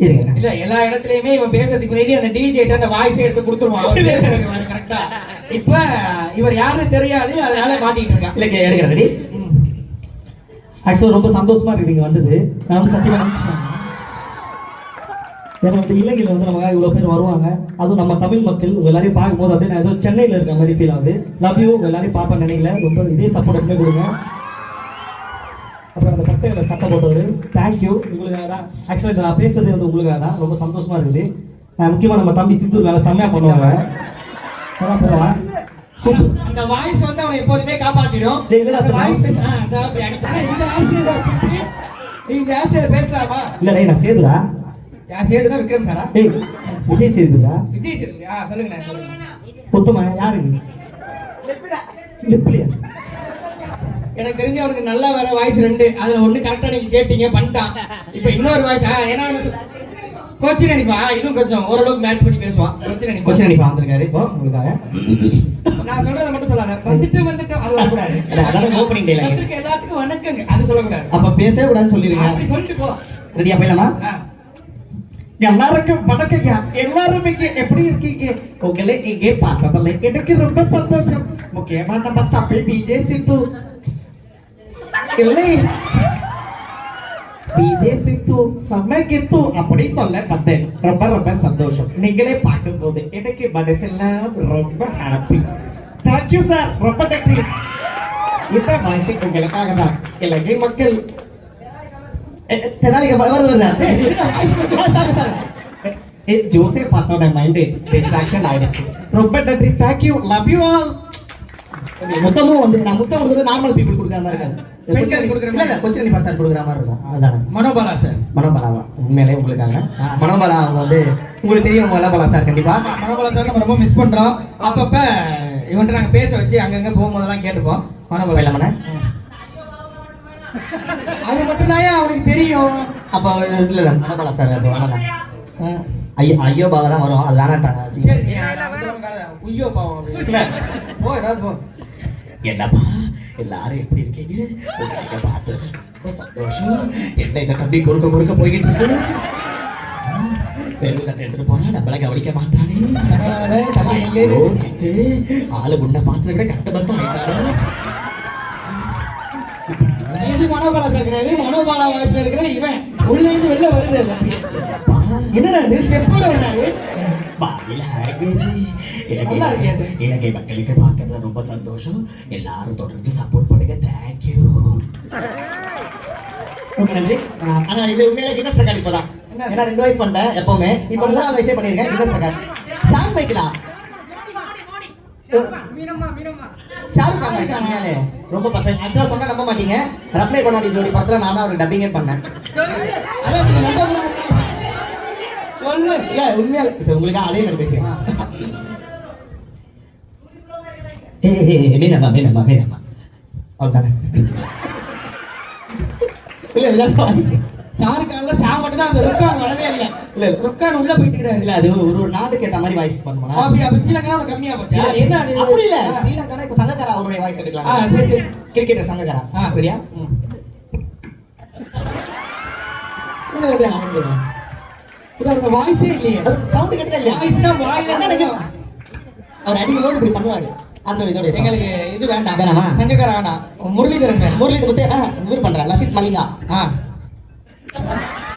இல்ல எல்லா இடத்துலயுமே இவன் பேசுறதுக்கு முன்னாடி அந்த டிஜே அந்த வாய்ஸ் எடுத்து கொடுத்துருவான் கரெக்டா. இப்ப இவர் யாருன்னு தெரியாது, அதனால மாட்டிட்டு இருக்கான். இல்ல எடுக்கிறேன் ரெடி. ஆக்சுவலா ரொம்ப சந்தோஷமா இருக்குது இங்க வந்தது. நான் வந்து சத்தியமா ஏன்னா வந்து இலங்கையில் வந்து நமக்காக இவ்வளோ பேர் வருவாங்க, அதுவும் நம்ம தமிழ் மக்கள் உங்கள் எல்லாரையும் பார்க்கும்போது அப்படியே நான் ஏதோ சென்னையில் இருக்க மாதிரி ஃபீல் ஆகுது. லவ் யூ, உங்கள் எல்லாரையும் பார்ப்பேன் நினைக்கல, ரொம்ப இதே சப்போர்ட் எப்பவுமே கொடுங்க. அப்புறம் அந்த பச்சைகளை சட்டை போட்டது தேங்க்யூ, உங்களுக்காக தான். ஆக்சுவலாக இதை நான் பேசுறது வந்து உங்களுக்காக தான், ரொம்ப சந்தோஷமா இருக்குது. முக்கியமாக நம்ம தம்பி சித்தூர் வேலை செம்மையாக பண்ணுவாங்க. அந்த வாய்ஸ் வந்து அவனை எப்போதுமே காப்பாத்திடும். இந்த ஆசிரியர் பேசலாமா? இல்லடே நான் சேதுரா. சேதுனா விக்ரம் சாரா? விஜய் சேதுரா. விஜய் சேது. சொல்லுங்க சொல்லுங்க. புத்தமா யாருக்கு? லிப்லியா. எனக்கு தெரிஞ்ச அவனுக்கு நல்லா வர வாய்ஸ் 2, அதுல ஒண்ணு கரெக்டா நீங்க கேட்டீங்க பண்ணிட்டான். இப்போ இன்னொரு வாய்ஸ் ஏன்னா கோச்சின் அனிஃபா இதுவும் கொஞ்சம் ஓரளவுக்கு மேட்ச் பண்ணி பேசுவான். கோச்சின் அனிஃபா வந்திருக்காரு இப்போ உங்களுக்காக. நான் சொல்றதை மட்டும் சொல்லாத, வந்துட்டு அது வரக்கூடாது. அதான் ஓப்பனிங் டேல எல்லாத்துக்கும் வணக்கங்க அது சொல்லக்கூடாது. அப்ப பேசவே கூடாதுன்னு சொல்லிருங்க. அப்படி சொல்லிட்டு போ. ரெடியா போயிடலாமா? எல்லாருக்கும் வணக்கங்க. எல்லாரும் இங்க எப்படி இருக்கீங்க? உங்களை இங்கே பார்க்கவில்லை எனக்கு ரொம்ப சந்தோஷம். முக்கியமா நம்ம தம்பி விஜய் சித்து இல்லை விஜய் சித்து சமைக்கித்து அப்படி சொல்ல பார்த்தேன். ரொம்ப ரொம்ப சந்தோஷம். நீங்களே பார்க்கும்போது எனக்கு மனசெல்லாம் ரொம்ப ஹாப்பி. தேங்க்யூ சார், ரொம்ப நன்றி. இந்த வாய்ஸை உங்களுக்காக தான் இலங்கை மக்கள் ஜோசே பார்த்தோட மைண்ட் டிஸ்ட்ராக்ஷன் ஆயிடுச்சு. ரொம்ப நன்றி, தேங்க்யூ, லவ் யூ ஆல். மொத்தமும் வந்து நான் முத்தம் கொடுக்குறது நார்மல் பீப்புள் கொடுக்குற மாதிரி இருக்காது. கொச்சின் சார் கொடுக்குற மாதிரி இருக்கும். அதான் மனோபாலா சார். மனோபாலாவா? உண்மையிலே உங்களுக்காக மனோபாலா அவங்க வந்து உங்களுக்கு தெரியும் மனோபாலா சார். கண்டிப்பா மனோபாலா சார் நம்ம ரொம்ப மிஸ் பண்றோம். அப்பப்ப இவன்ட்ட நாங்க பேச வச்சு அங்கங்க போகும்போதெல்லாம் கேட்டுப்போம். மனோபாலா இல்லாம அது மட்டும் தான் அவனுக்கு தெரியும். அப்போ இல்ல மனோபாலா சார் அப்போ வேணாம். ஐயோ பாவா தான் வரும், அது வேணாட்டாங்க. சரி ஐயோ பாவம் அப்படி போ, ஏதாவது போ. என்னப்பா எல்லாரும் எப்படி இருக்கீங்க? பார்த்து ரொம்ப சந்தோஷம். என்ன இந்த தம்பி குறுக்க போய்கிட்டு இருக்கு. வெறும் சட்டை எடுத்துட்டு போறா, நம்மள கவனிக்க மாட்டானே. சித்து ஆளு முன்ன பார்த்ததை விட கட்ட பஸ் தான் ஆயிட்டாரு. இது மனோபாலா சார் கிடையாது, மனோபாலா வாய்ஸ்ல இருக்கிற இவன் உள்ள இருந்து வெளில வருது. என்னடா இது ஸ்டெப்போட வராரு? இலங்கை மக்களுக்கு பார்க்கறதுல ரொம்ப சந்தோஷம். எல்லாரும் தொடர்ந்து சப்போர்ட் பண்ணுங்க. தேங்க்யூ. ஆனா இது உண்மையில கின்னஸ் ரெக்கார்ட் இப்பதான். ஏன்னா 2 வயசு பண்ணேன் எப்பவுமே, இப்போ 3வது வயசே பண்ணிருக்கேன். கின்னஸ் ரெக்கார்ட் சாங் மைக்கலாம் ரொம்ப பர்ஃபெக்ட். ஆக்சுவலா சொன்னா நம்ப மாட்டீங்க, ரப்ளை பண்ண மாட்டீங்க. ஜோடி படத்துல நான் தான் ஒரு டப்பிங்கே பண்ணேன். சொல்லு இல்ல உண்மையால உங்களுக்கு அதே மாதிரி பேசுறேன். மீனம்மா அவ்வளவுதானே. இல்ல ஷாருக்கான்ல ஷா மட்டும் தான், அந்த ருக்கான் வரவே இல்லை. இல்ல ருக்கான் உள்ள போயிட்டுறாரு. இல்ல அது ஒரு நாட்டுக்கு ஏத்த மாதிரி வாய்ஸ் பண்ணுமா? அப்ப ஸ்ரீலங்கா கம்மியா போச்சு. என்ன அது? அப்படி இல்ல, ஸ்ரீலங்கா இப்ப சங்ககாரா அவருடைய வாய்ஸ் எடுக்கலாம். பேசு கிரிக்கெட்டர் சங்ககாரா. ரெடியா? இல்ல வாய்ஸே இல்லையே. சவுண்ட் கேட்டதே இல்லையா? வாய்ஸ்னா வாயில அவர் அடிக்கும் போது இப்படி பண்ணுவாரு. அந்த இதோட எங்களுக்கு இது வேண்டாம். வேணாமா? சங்ககாரா வேணாம், முரளிதரன் வேணும். முரளிதரன் இவர் பண்றான். லசித் மலிங்கா.